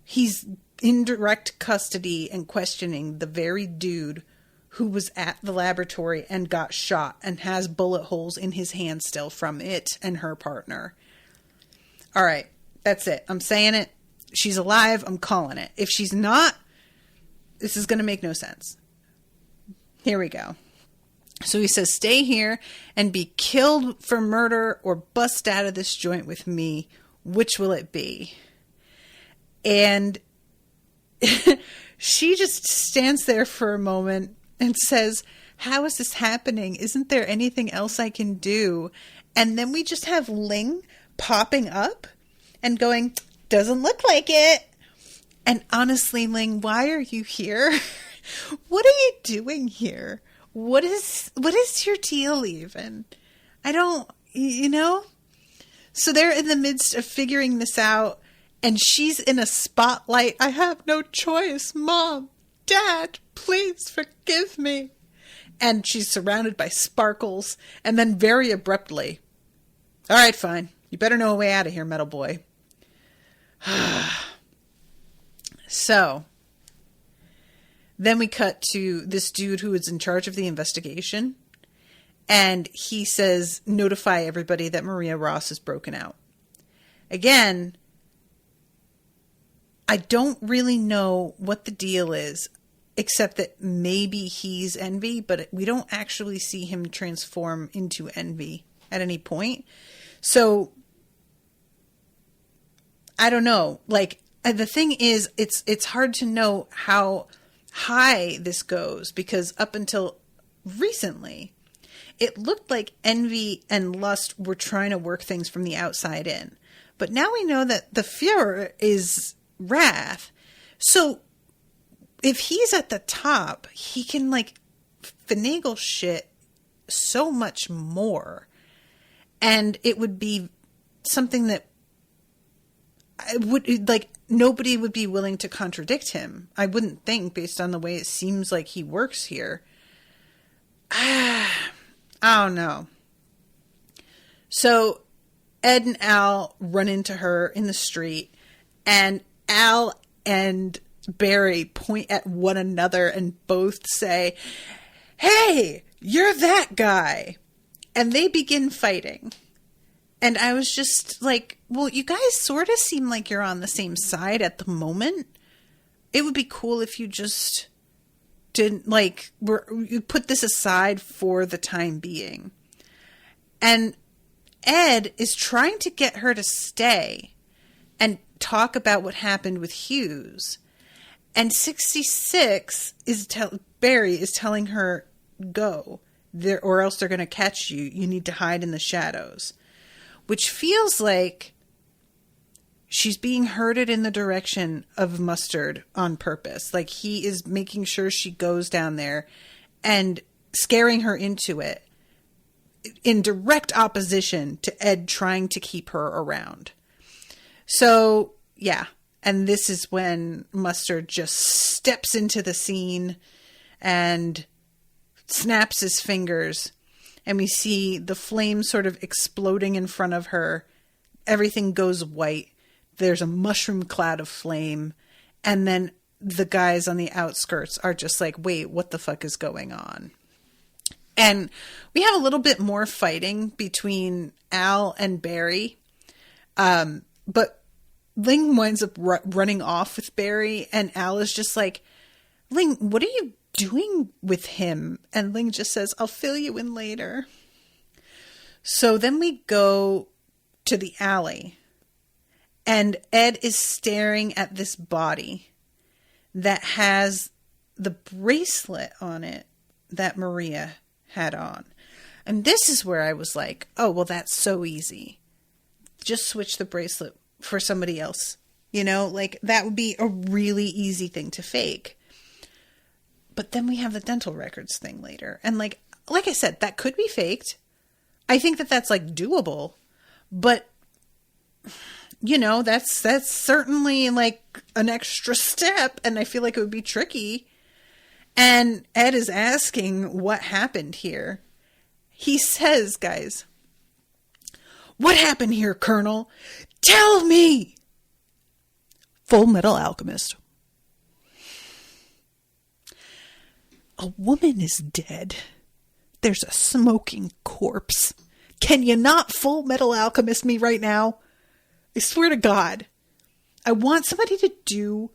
He's in direct custody and questioning the very dude who was at the laboratory and got shot and has bullet holes in his hand still from it and her partner. All right, that's it. I'm saying it. She's alive. I'm calling it. If she's not, this is going to make no sense. Here we go. So he says, stay here and be killed for murder or bust out of this joint with me. Which will it be? And she just stands there for a moment and says, how is this happening? Isn't there anything else I can do? And then we just have Ling popping up and going, doesn't look like it. And honestly, Ling, why are you here? What are you doing here? What is your deal even? I don't, So they're in the midst of figuring this out, and she's in a spotlight. I have no choice. Mom, Dad, please forgive me. And she's surrounded by sparkles, and then very abruptly, all right, fine. You better know a way out of here, metal boy. So then we cut to this dude who is in charge of the investigation. And he says, notify everybody that Maria Ross is broken out. Again, I don't really know what the deal is, except that maybe he's Envy, but we don't actually see him transform into Envy at any point. So, I don't know. Like, the thing is, it's hard to know how high this goes, because up until recently, it looked like Envy and Lust were trying to work things from the outside in. But now we know that the Fuhrer is Wrath. So if he's at the top, he can like finagle shit so much more. And it would be something that I would like, nobody would be willing to contradict him. I wouldn't think, based on the way it seems like he works here. I don't know. So Ed and Al run into her in the street, and Al and Barry point at one another and both say, hey, you're that guy. And they begin fighting. And I was just like, well, you guys sort of seem like you're on the same side at the moment. It would be cool if you just didn't, like, you put this aside for the time being. And Ed is trying to get her to stay and talk about what happened with Hughes. And 66 Barry is telling her, go, or else they're going to catch you. You need to hide in the shadows. Which feels like she's being herded in the direction of Mustard on purpose. Like he is making sure she goes down there and scaring her into it in direct opposition to Ed trying to keep her around. So, yeah. And this is when Mustard just steps into the scene and snaps his fingers. And we see the flames sort of exploding in front of her. Everything goes white. There's a mushroom cloud of flame. And then the guys on the outskirts are just like, wait, what the fuck is going on? And we have a little bit more fighting between Al and Barry. But Ling winds up running off with Barry. And Al is just like, Ling, what are you doing with him? And Ling just says, I'll fill you in later. So then we go to the alley. And Ed is staring at this body that has the bracelet on it that Maria had on. And this is where I was like, oh, well, that's so easy. Just switch the bracelet for somebody else. You know, like that would be a really easy thing to fake. But then we have the dental records thing later. And like I said, that could be faked. I think that that's like doable. But, you know, that's certainly like an extra step. And I feel like it would be tricky. And Ed is asking what happened here. He says, guys, what happened here, Colonel? Tell me! Fullmetal Alchemist. A woman is dead. There's a smoking corpse. Can you not Fullmetal Alchemist me right now? I swear to God. I want somebody to do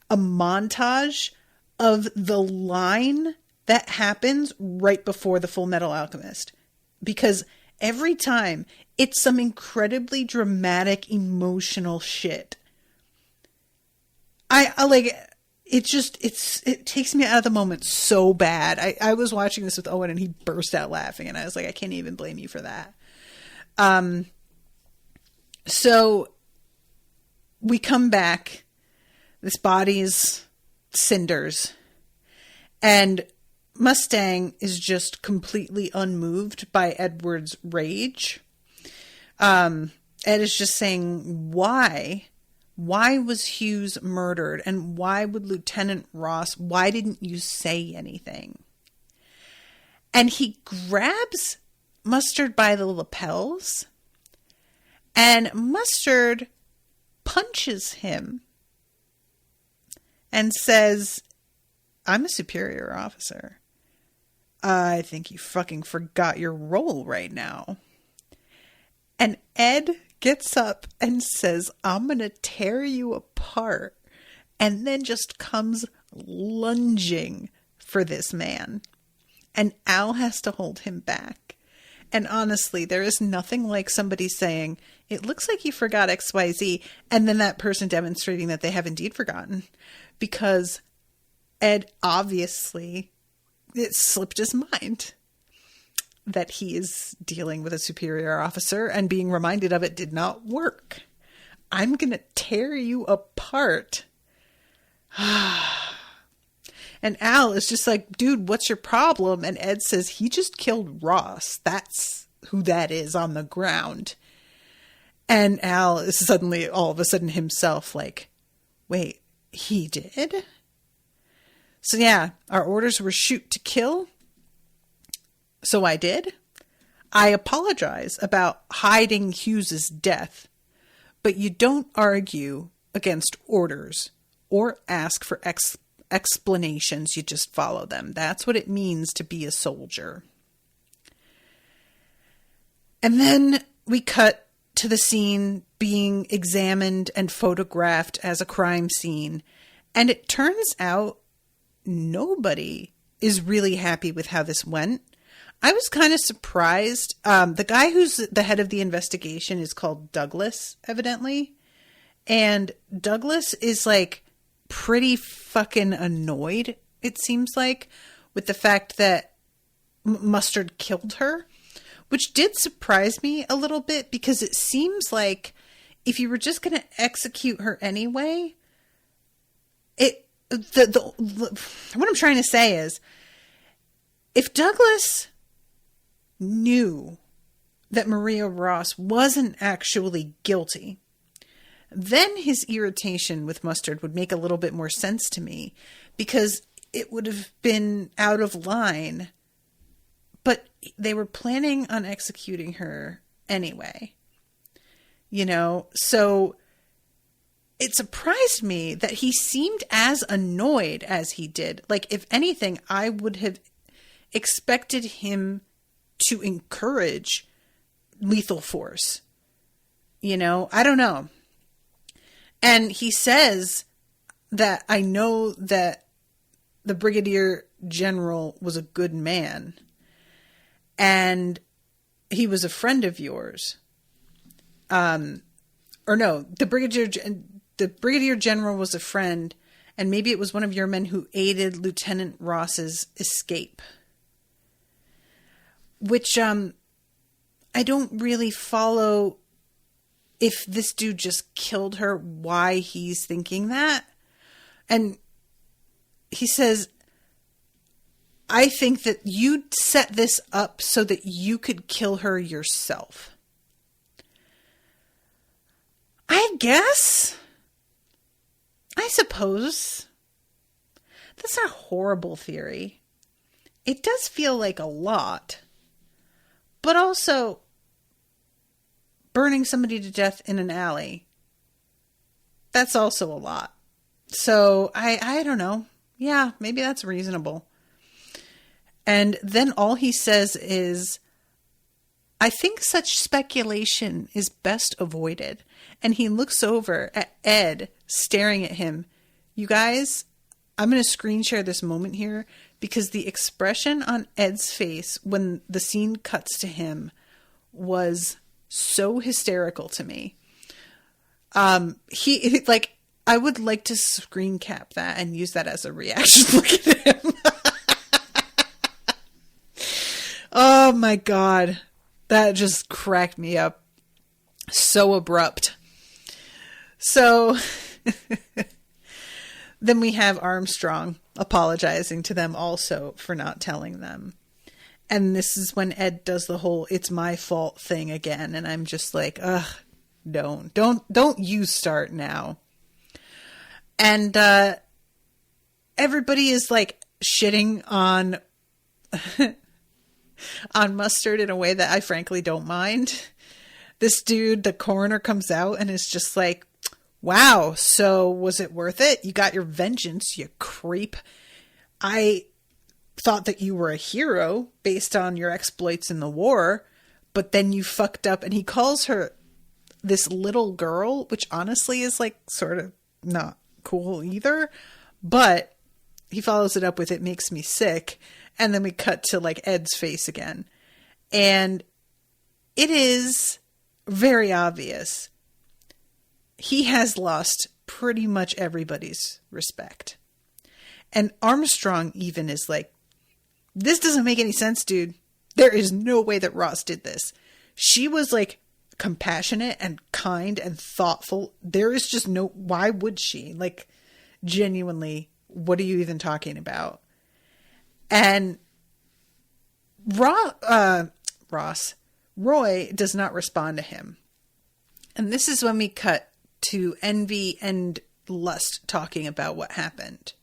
a montage of the line that happens right before the Fullmetal Alchemist. Because every time it's some incredibly dramatic, emotional shit. I like... It takes me out of the moment so bad. I was watching this with Owen and he burst out laughing and I was like, I can't even blame you for that. So we come back. This body is cinders and Mustang is just completely unmoved by Edward's rage. Ed is just saying, why? Why was Hughes murdered? And why would Lieutenant Ross, why didn't you say anything? And he grabs Mustard by the lapels and Mustard punches him and says, I'm a superior officer. I think you fucking forgot your role right now. And Ed gets up and says, I'm going to tear you apart. And then just comes lunging for this man. And Al has to hold him back. And honestly, there is nothing like somebody saying, it looks like you forgot XYZ. And then that person demonstrating that they have indeed forgotten. Because Ed obviously, it slipped his mind that he is dealing with a superior officer and being reminded of it did not work. I'm going to tear you apart. And Al is just like, dude, what's your problem? And Ed says, he just killed Ross. That's who that is on the ground. And Al is suddenly, all of a sudden himself like, wait, he did? So yeah, our orders were shoot to kill. So I did. I apologize about hiding Hughes's death, but you don't argue against orders or ask for explanations. You just follow them. That's what it means to be a soldier. And then we cut to the scene being examined and photographed as a crime scene. And it turns out nobody is really happy with how this went. I was kind of surprised. The guy who's the head of the investigation is called Douglas, evidently. And Douglas is like pretty fucking annoyed, it seems like, with the fact that Mustard killed her, which did surprise me a little bit, because it seems like if you were just going to execute her anyway, what I'm trying to say is, if Douglas knew that Maria Ross wasn't actually guilty, then his irritation with Mustard would make a little bit more sense to me, because it would have been out of line. But they were planning on executing her anyway, you know? So it surprised me that he seemed as annoyed as he did. Like, if anything, I would have expected him to encourage lethal force. You know, I don't know. And he says that, I know that the Brigadier General was a good man, and he was a friend of yours. Or no, the Brigadier General was a friend, and maybe it was one of your men who aided Lieutenant Ross's escape. Which, I don't really follow, if this dude just killed her, why he's thinking that. And he says, I think that you set this up so that you could kill her yourself. I guess. I suppose. That's a horrible theory. It does feel like a lot. But also, burning somebody to death in an alley, that's also a lot. So, I don't know. Yeah, maybe that's reasonable. And then all he says is, I think such speculation is best avoided. And he looks over at Ed, staring at him. You guys, I'm going to screen share this moment here, because the expression on Ed's face when the scene cuts to him was so hysterical to me. I would like to screen cap that and use that as a reaction. Look at him. Oh my God. That just cracked me up. So abrupt. So then we have Armstrong apologizing to them also for not telling them. And this is when Ed does the whole "it's my fault" thing again. And I'm just like, ugh, don't you start now. And everybody is like shitting on on Mustard in a way that I frankly don't mind. This dude, the coroner, comes out and is just like, wow, so was it worth it? You got your vengeance, you creep. I thought that you were a hero based on your exploits in the war, but then you fucked up. And he calls her this little girl, which honestly is like sort of not cool either. But he follows it up with, "it makes me sick." And then we cut to like Ed's face again. And it is very obvious. He has lost pretty much everybody's respect. And Armstrong even is like, this doesn't make any sense, dude. There is no way that Ross did this. She was like compassionate and kind and thoughtful. There is just no, why would she? Like, genuinely, what are you even talking about? And Roy does not respond to him. And this is when we cut to Envy and Lust talking about what happened.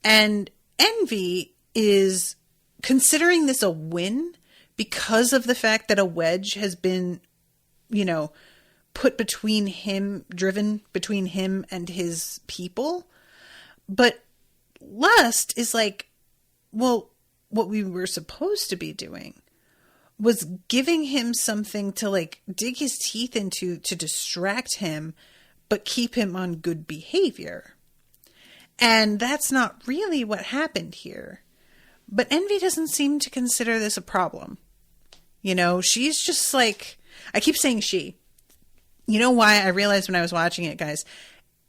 And Envy is considering this a win because of the fact that a wedge has been, put between him, driven between him and his people. But Lust is like, well, what we were supposed to be doing was giving him something to like dig his teeth into to distract him, but keep him on good behavior. And that's not really what happened here. But Envy doesn't seem to consider this a problem. You know, she's just like, I keep saying she. You know why? I realized when I was watching it, guys,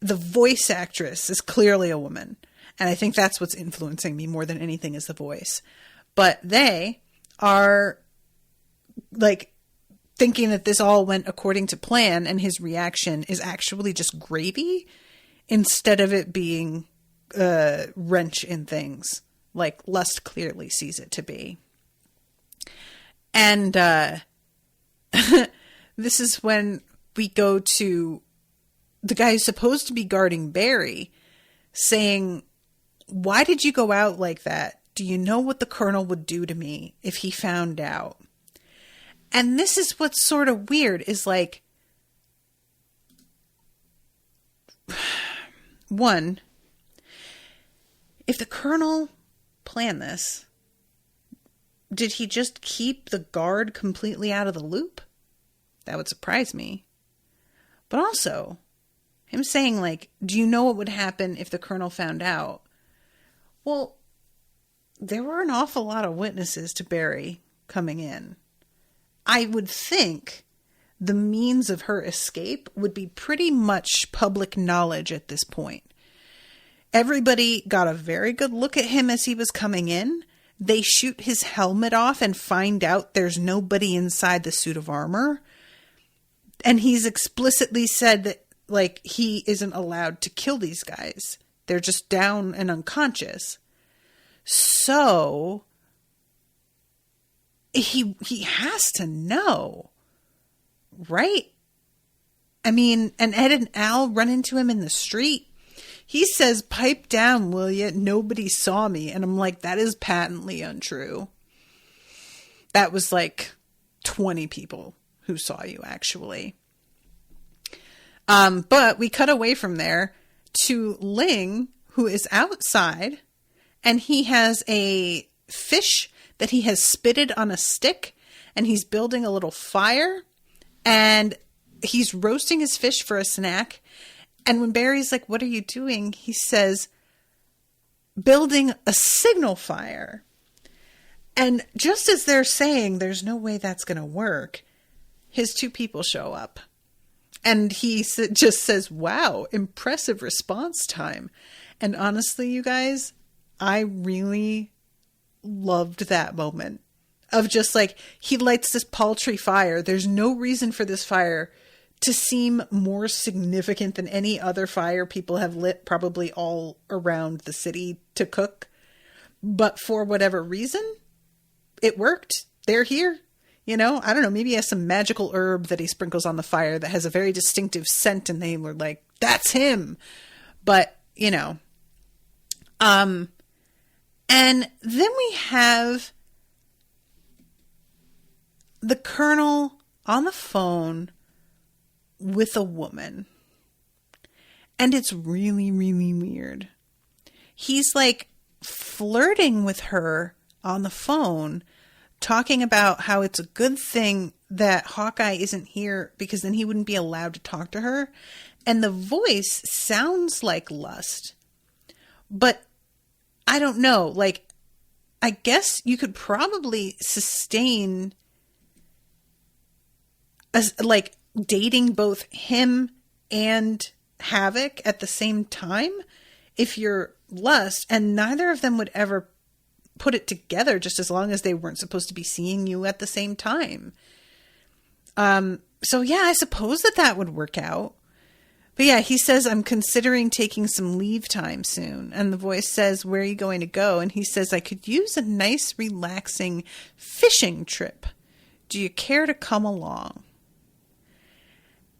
the voice actress is clearly a woman. And I think that's what's influencing me more than anything is the voice. But they are like thinking that this all went according to plan, and his reaction is actually just gravy instead of it being a wrench in things like Lust clearly sees it to be. And this is when we go to the guy who's supposed to be guarding Barry saying, "Why did you go out like that? Do you know what the Colonel would do to me if he found out?" And this is what's sort of weird is like, one, if the Colonel planned this, did he just keep the guard completely out of the loop? That would surprise me. But also, him saying like, do you know what would happen if the Colonel found out? Well, there were an awful lot of witnesses to Barry coming in. I would think the means of her escape would be pretty much public knowledge at this point. Everybody got a very good look at him as he was coming in. They shoot his helmet off and find out there's nobody inside the suit of armor. And he's explicitly said that, like, he isn't allowed to kill these guys. They're just down and unconscious. So he has to know, right? I mean, and Ed and Al run into him in the street. He says, "Pipe down, will you? Nobody saw me." And I'm like, that is patently untrue. That was like 20 people who saw you, actually. But we cut away from there to Ling, who is outside, and he has a fish that he has spitted on a stick, and he's building a little fire, and he's roasting his fish for a snack. And when Barry's like, "What are you doing?" he says, "Building a signal fire." And just as they're saying, there's no way that's going to work, his two people show up. And he just says, "Wow, impressive response time." And honestly, you guys, I really loved that moment of just like, he lights this paltry fire. There's no reason for this fire to seem more significant than any other fire people have lit probably all around the city to cook. But for whatever reason, it worked. They're here. You know, I don't know, maybe he has some magical herb that he sprinkles on the fire that has a very distinctive scent, and they were like, "That's him." But, you know. And then we have the Colonel on the phone with a woman. And it's really, really weird. He's like flirting with her on the phone, talking about how it's a good thing that Hawkeye isn't here because then he wouldn't be allowed to talk to her. And the voice sounds like Lust. But I don't know. Like, I guess you could probably sustain as like dating both him and Havoc at the same time if you're Lust, and neither of them would ever put it together just as long as they weren't supposed to be seeing you at the same time. So yeah, I suppose that would work out. But yeah, he says, "I'm considering taking some leave time soon." And the voice says, "Where are you going to go?" And he says, "I could use a nice, relaxing fishing trip. Do you care to come along?"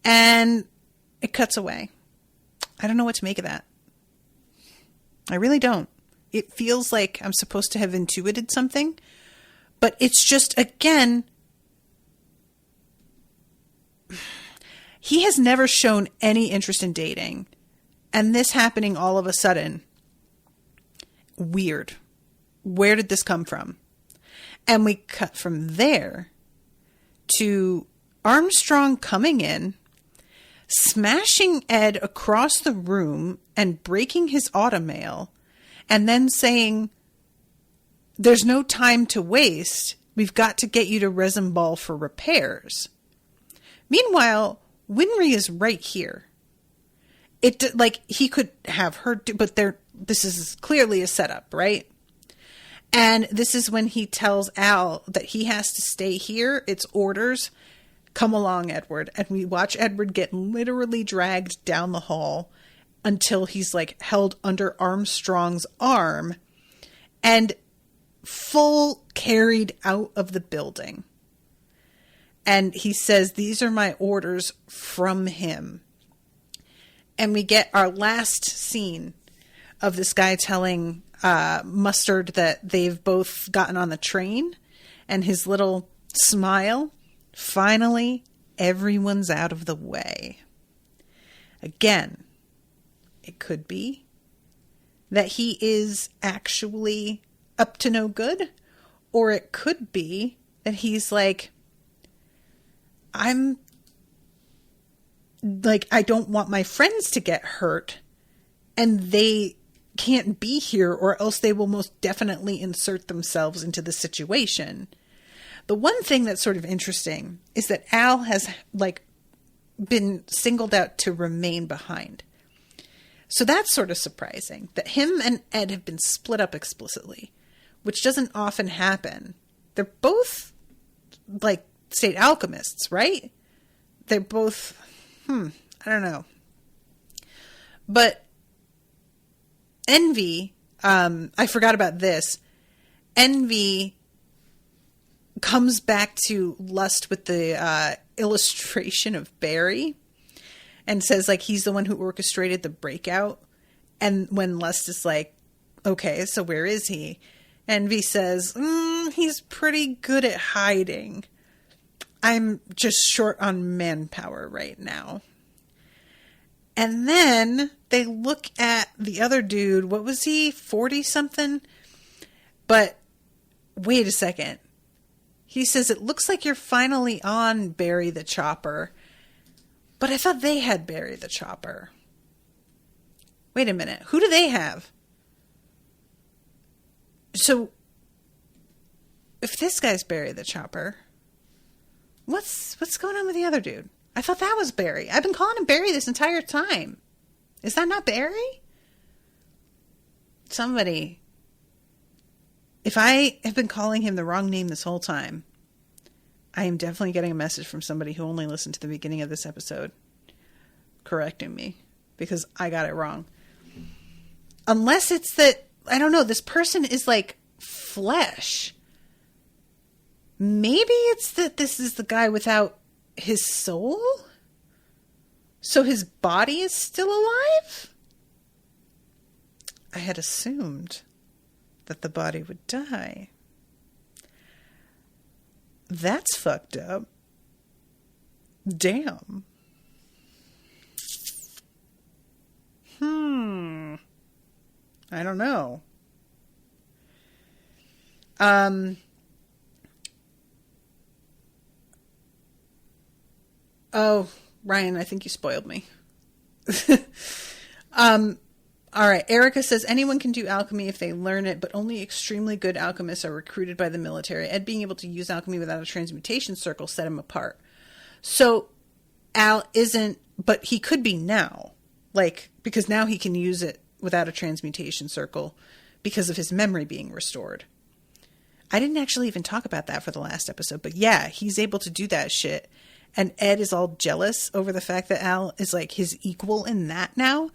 And it cuts away. I don't know what to make of that. I really don't. It feels like I'm supposed to have intuited something, but it's just, again, he has never shown any interest in dating. And this happening all of a sudden, weird. Where did this come from? And we cut from there to Armstrong coming in, smashing Ed across the room and breaking his automail, and then saying, "There's no time to waste. We've got to get you to Resin Ball for repairs." Meanwhile, Winry is right here. He could have her do, but this is clearly a setup, right? And this is when he tells Al that he has to stay here. It's orders. Come along, Edward. And we watch Edward get literally dragged down the hall until he's held under Armstrong's arm and full carried out of the building. And he says, "These are my orders from him." And we get our last scene of this guy telling Mustard that they've both gotten on the train, and his little smile. Finally, everyone's out of the way. Again, it could be that he is actually up to no good, or it could be that he's I don't want my friends to get hurt, and they can't be here, or else they will most definitely insert themselves into the situation. The one thing that's sort of interesting is that Al has been singled out to remain behind. So that's sort of surprising that him and Ed have been split up explicitly, which doesn't often happen. They're both state alchemists, right? They're both, I don't know. But Envy, I forgot about this. Envy comes back to Lust with the illustration of Barry and says he's the one who orchestrated the breakout. And when Lust is okay, so where is he? Envy says, he's pretty good at hiding. I'm just short on manpower right now. And then they look at the other dude. What was he? 40 something? But wait a second. He says, "It looks like you're finally on Barry the Chopper." But I thought they had Barry the Chopper. Wait a minute. Who do they have? So, if this guy's Barry the Chopper, what's going on with the other dude? I thought that was Barry. I've been calling him Barry this entire time. Is that not Barry? Somebody. If I have been calling him the wrong name this whole time, I am definitely getting a message from somebody who only listened to the beginning of this episode correcting me, because I got it wrong. Unless it's that, I don't know, this person is flesh. Maybe it's that this is the guy without his soul? So his body is still alive? I had assumed that the body would die. That's fucked up. Damn. I don't know. Oh, Ryan, I think you spoiled me. All right. Erica says anyone can do alchemy if they learn it, but only extremely good alchemists are recruited by the military. Ed being able to use alchemy without a transmutation circle set him apart. So Al isn't, but he could be now, because now he can use it without a transmutation circle because of his memory being restored. I didn't actually even talk about that for the last episode, but yeah, he's able to do that shit. And Ed is all jealous over the fact that Al is his equal in that now,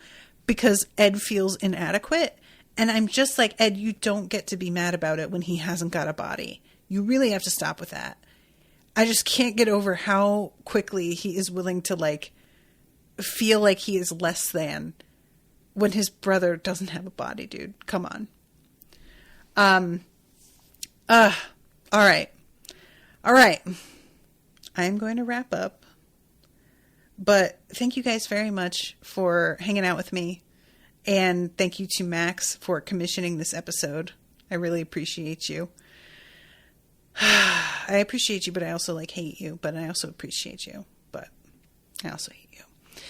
because Ed feels inadequate. And I'm just Ed, you don't get to be mad about it when he hasn't got a body. You really have to stop with that. I just can't get over how quickly he is willing to feel like he is less than when his brother doesn't have a body, dude. Come on. All right. I'm going to wrap up. But thank you guys very much for hanging out with me. And thank you to Max for commissioning this episode. I really appreciate you. I appreciate you, but I also like hate you, but I also appreciate you, but I also hate you.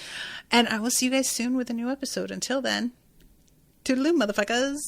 And I will see you guys soon with a new episode. Until then, toodaloo, motherfuckers.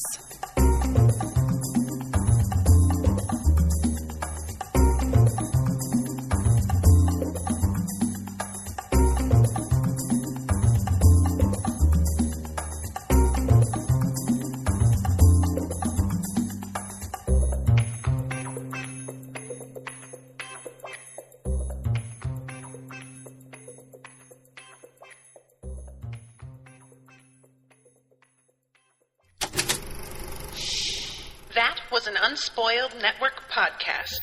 That was an Unspoiled Network podcast.